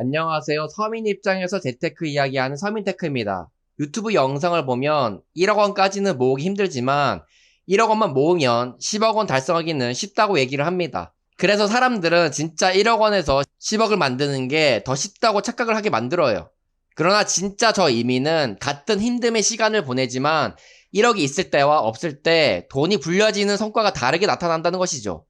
안녕하세요. 서민 입장에서 재테크 이야기하는 서민테크입니다. 유튜브 영상을 보면 1억 원까지는 모으기 힘들지만 1억 원만 모으면 10억 원 달성하기는 쉽다고 얘기를 합니다. 그래서 사람들은 진짜 1억 원에서 10억을 만드는 게 더 쉽다고 착각을 하게 만들어요. 그러나 진짜 저 이민은 같은 힘듦의 시간을 보내지만 1억이 있을 때와 없을 때 돈이 불려지는 성과가 다르게 나타난다는 것이죠.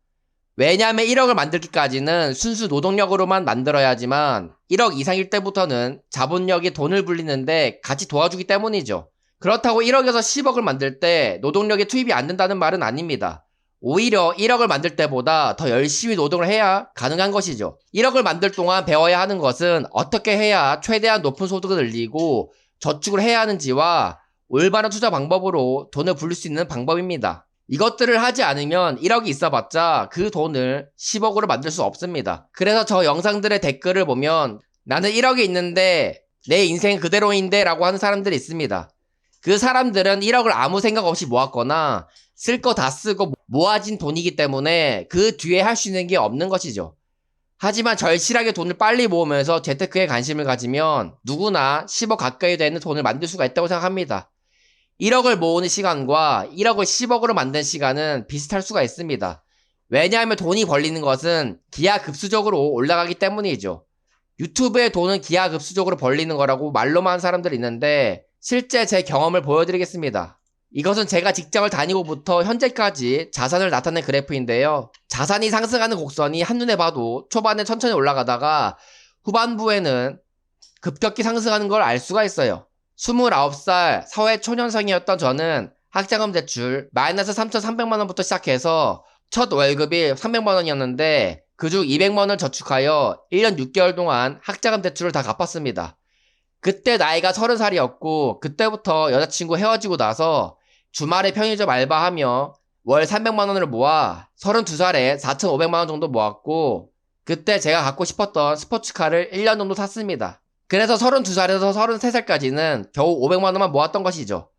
왜냐하면 1억을 만들기까지는 순수 노동력으로만 만들어야지만 1억 이상일 때부터는 자본력이 돈을 불리는데 같이 도와주기 때문이죠. 그렇다고 1억에서 10억을 만들 때 노동력의 투입이 안 된다는 말은 아닙니다. 오히려 1억을 만들 때보다 더 열심히 노동을 해야 가능한 것이죠. 1억을 만들 동안 배워야 하는 것은 어떻게 해야 최대한 높은 소득을 늘리고 저축을 해야 하는지와 올바른 투자 방법으로 돈을 불릴 수 있는 방법입니다. 이것들을 하지 않으면 1억이 있어봤자 그 돈을 10억으로 만들 수 없습니다. 그래서 저 영상들의 댓글을 보면 나는 1억이 있는데 내 인생 그대로인데 라고 하는 사람들이 있습니다. 그 사람들은 1억을 아무 생각 없이 모았거나 쓸 거 다 쓰고 모아진 돈이기 때문에 그 뒤에 할 수 있는 게 없는 것이죠. 하지만 절실하게 돈을 빨리 모으면서 재테크에 관심을 가지면 누구나 10억 가까이 되는 돈을 만들 수가 있다고 생각합니다. 1억을 모으는 시간과 1억을 10억으로 만든 시간은 비슷할 수가 있습니다. 왜냐하면 돈이 벌리는 것은 기하급수적으로 올라가기 때문이죠. 유튜브에 돈은 기하급수적으로 벌리는 거라고 말로만 하는 사람들이 있는데 실제 제 경험을 보여드리겠습니다. 이것은 제가 직장을 다니고부터 현재까지 자산을 나타낸 그래프인데요. 자산이 상승하는 곡선이 한눈에 봐도 초반에 천천히 올라가다가 후반부에는 급격히 상승하는 걸 알 수가 있어요. 29살 사회초년생이었던 저는 학자금 대출 마이너스 3,300만원부터 시작해서 첫 월급이 300만원이었는데 그중 200만원을 저축하여 1년 6개월 동안 학자금 대출을 다 갚았습니다. 그때 나이가 30살이었고 그때부터 여자친구 헤어지고 나서 주말에 편의점 알바하며 월 300만원을 모아 32살에 4,500만원 정도 모았고 그때 제가 갖고 싶었던 스포츠카를 1년 정도 탔습니다. 그래서 32살에서 33살까지는 겨우 500만원만 모았던 것이죠.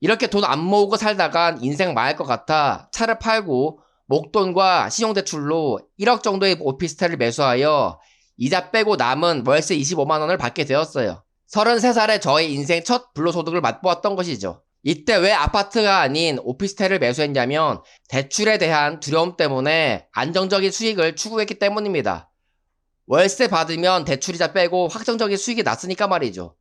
이렇게 돈 안 모으고 살다간 인생 망할 것 같아 차를 팔고 목돈과 신용대출로 1억 정도의 오피스텔을 매수하여 이자 빼고 남은 월세 25만원을 받게 되었어요. 33살에 저의 인생 첫 불로소득을 맛보았던 것이죠. 이때 왜 아파트가 아닌 오피스텔을 매수했냐면 대출에 대한 두려움 때문에 안정적인 수익을 추구했기 때문입니다. 월세 받으면 대출이자 빼고 확정적인 수익이 났으니까 말이죠.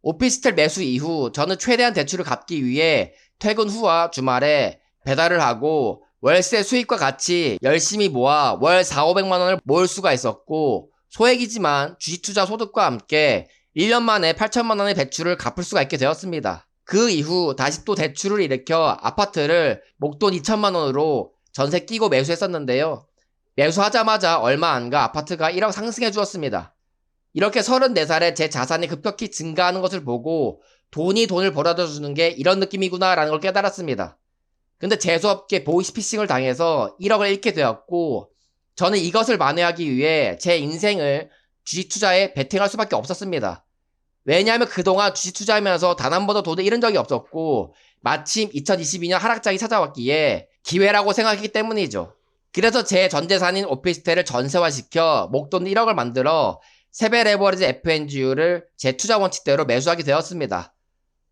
오피스텔 매수 이후 저는 최대한 대출을 갚기 위해 퇴근 후와 주말에 배달을 하고 월세 수익과 같이 열심히 모아 월 4, 500만 원을 모을 수가 있었고 소액이지만 주식투자 소득과 함께 1년 만에 8천만 원의 대출을 갚을 수가 있게 되었습니다. 그 이후 다시 또 대출을 일으켜 아파트를 목돈 2천만 원으로 전세 끼고 매수했었는데요. 매수하자마자 얼마 안 가 아파트가 1억 상승해 주었습니다. 이렇게 34살에 제 자산이 급격히 증가하는 것을 보고 돈이 돈을 벌어다 주는 게 이런 느낌이구나 라는 걸 깨달았습니다. 근데 재수없게 보이스피싱을 당해서 1억을 잃게 되었고 저는 이것을 만회하기 위해 제 인생을 주식 투자에 베팅할 수밖에 없었습니다. 왜냐하면 그동안 주식 투자하면서 단 한 번도 돈을 잃은 적이 없었고 마침 2022년 하락장이 찾아왔기에 기회라고 생각했기 때문이죠. 그래서 제 전재산인 오피스텔을 전세화시켜 목돈 1억을 만들어 세배 레버리지 FNGU를 제 투자 원칙대로 매수하게 되었습니다.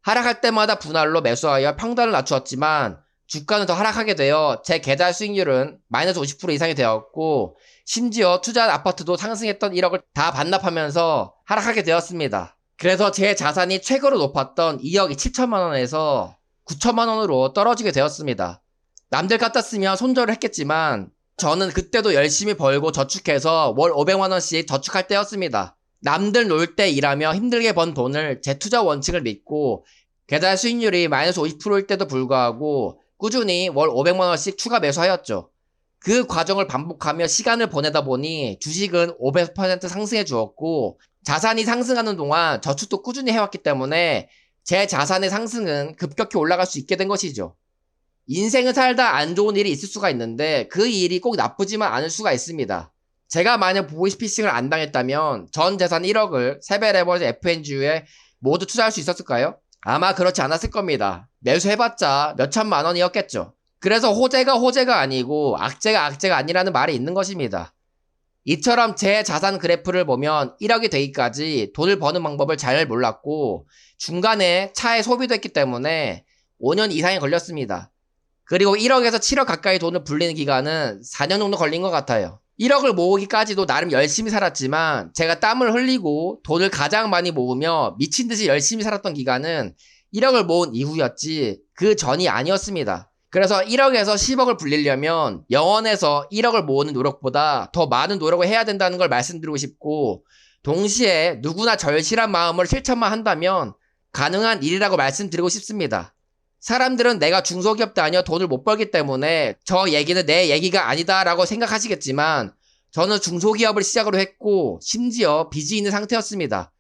하락할 때마다 분할로 매수하여 평단을 낮추었지만 주가는 더 하락하게 되어 제 계좌 수익률은 마이너스 50% 이상이 되었고 심지어 투자한 아파트도 상승했던 1억을 다 반납하면서 하락하게 되었습니다. 그래서 제 자산이 최고로 높았던 2억 7천만 원에서 9천만 원으로 떨어지게 되었습니다. 남들 같았으면 손절을 했겠지만 저는 그때도 열심히 벌고 저축해서 월 500만원씩 저축할 때였습니다. 남들 놀 때 일하며 힘들게 번 돈을 제 투자 원칙을 믿고 계좌 수익률이 마이너스 50%일 때도 불구하고 꾸준히 월 500만원씩 추가 매수하였죠. 그 과정을 반복하며 시간을 보내다 보니 주식은 500% 상승해 주었고 자산이 상승하는 동안 저축도 꾸준히 해왔기 때문에 제 자산의 상승은 급격히 올라갈 수 있게 된 것이죠. 인생을 살다 안 좋은 일이 있을 수가 있는데 그 일이 꼭 나쁘지만 않을 수가 있습니다. 제가 만약 보이스피싱을 안 당했다면 전 재산 1억을 세배 레버리지 FNGU에 모두 투자할 수 있었을까요? 아마 그렇지 않았을 겁니다. 매수해봤자 몇천만 원이었겠죠. 그래서 호재가 호재가 아니고 악재가 악재가 아니라는 말이 있는 것입니다. 이처럼 제 자산 그래프를 보면 1억이 되기까지 돈을 버는 방법을 잘 몰랐고 중간에 차에 소비도 했기 때문에 5년 이상이 걸렸습니다. 그리고 1억에서 7억 가까이 돈을 불리는 기간은 4년 정도 걸린 것 같아요. 1억을 모으기까지도 나름 열심히 살았지만 제가 땀을 흘리고 돈을 가장 많이 모으며 미친 듯이 열심히 살았던 기간은 1억을 모은 이후였지 그 전이 아니었습니다. 그래서 1억에서 10억을 불리려면 영원에서 1억을 모으는 노력보다 더 많은 노력을 해야 된다는 걸 말씀드리고 싶고 동시에 누구나 절실한 마음을 실천만 한다면 가능한 일이라고 말씀드리고 싶습니다. 사람들은 내가 중소기업 다녀 돈을 못 벌기 때문에 저 얘기는 내 얘기가 아니다 라고 생각하시겠지만 저는 중소기업을 시작으로 했고 심지어 빚이 있는 상태였습니다.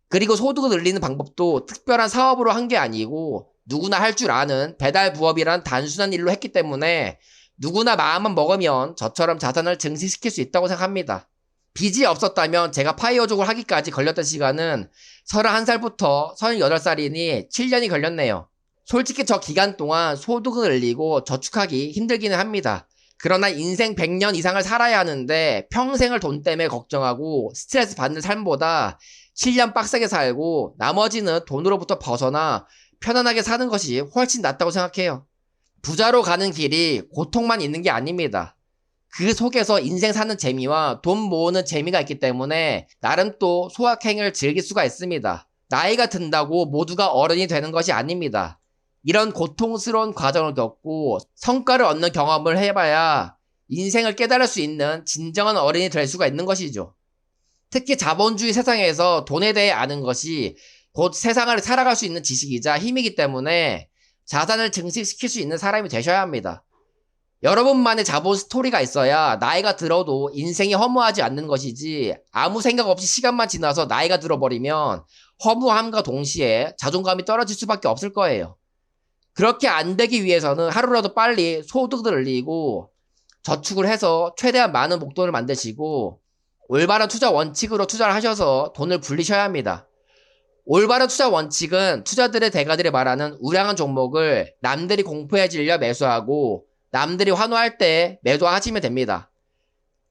그리고 소득을 늘리는 방법도 특별한 사업으로 한 게 아니고 누구나 할 줄 아는 배달 부업이란 단순한 일로 했기 때문에 누구나 마음만 먹으면 저처럼 자산을 증식시킬 수 있다고 생각합니다. 빚이 없었다면 제가 파이어족을 하기까지 걸렸던 시간은 31살부터 38살이니 7년이 걸렸네요. 솔직히 저 기간 동안 소득을 늘리고 저축하기 힘들기는 합니다. 그러나 인생 100년 이상을 살아야 하는데 평생을 돈 때문에 걱정하고 스트레스 받는 삶보다 7년 빡세게 살고 나머지는 돈으로부터 벗어나 편안하게 사는 것이 훨씬 낫다고 생각해요. 부자로 가는 길이 고통만 있는 게 아닙니다. 그 속에서 인생 사는 재미와 돈 모으는 재미가 있기 때문에 나름 또 소확행을 즐길 수가 있습니다. 나이가 든다고 모두가 어른이 되는 것이 아닙니다. 이런 고통스러운 과정을 겪고 성과를 얻는 경험을 해봐야 인생을 깨달을 수 있는 진정한 어른이 될 수가 있는 것이죠. 특히 자본주의 세상에서 돈에 대해 아는 것이 곧 세상을 살아갈 수 있는 지식이자 힘이기 때문에 자산을 증식시킬 수 있는 사람이 되셔야 합니다. 여러분만의 자본 스토리가 있어야 나이가 들어도 인생이 허무하지 않는 것이지 아무 생각 없이 시간만 지나서 나이가 들어버리면 허무함과 동시에 자존감이 떨어질 수밖에 없을 거예요. 그렇게 안 되기 위해서는 하루라도 빨리 소득을 늘리고 저축을 해서 최대한 많은 목돈을 만드시고 올바른 투자 원칙으로 투자를 하셔서 돈을 불리셔야 합니다. 올바른 투자 원칙은 투자들의 대가들이 말하는 우량한 종목을 남들이 공포에 질려 매수하고 남들이 환호할 때 매도하시면 됩니다.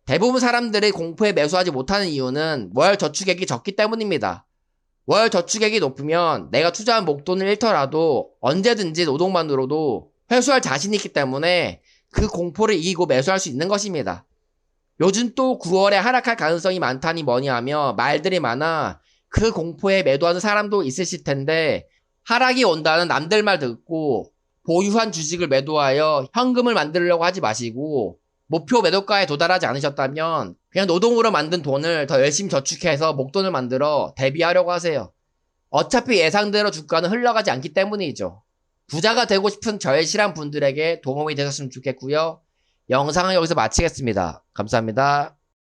대부분 사람들이 공포에 매수하지 못하는 이유는 월 저축액이 적기 때문입니다. 월 저축액이 높으면 내가 투자한 목돈을 잃더라도 언제든지 노동만으로도 회수할 자신이 있기 때문에 그 공포를 이기고 매수할 수 있는 것입니다. 요즘 또 9월에 하락할 가능성이 많다니 뭐니 하며 말들이 많아 그 공포에 매도하는 사람도 있으실 텐데 하락이 온다는 남들 말 듣고 보유한 주식을 매도하여 현금을 만들려고 하지 마시고 목표 매도가에 도달하지 않으셨다면 그냥 노동으로 만든 돈을 더 열심히 저축해서 목돈을 만들어 대비하려고 하세요. 어차피 예상대로 주가는 흘러가지 않기 때문이죠. 부자가 되고 싶은 절실한 분들에게 도움이 되셨으면 좋겠고요. 영상은 여기서 마치겠습니다. 감사합니다.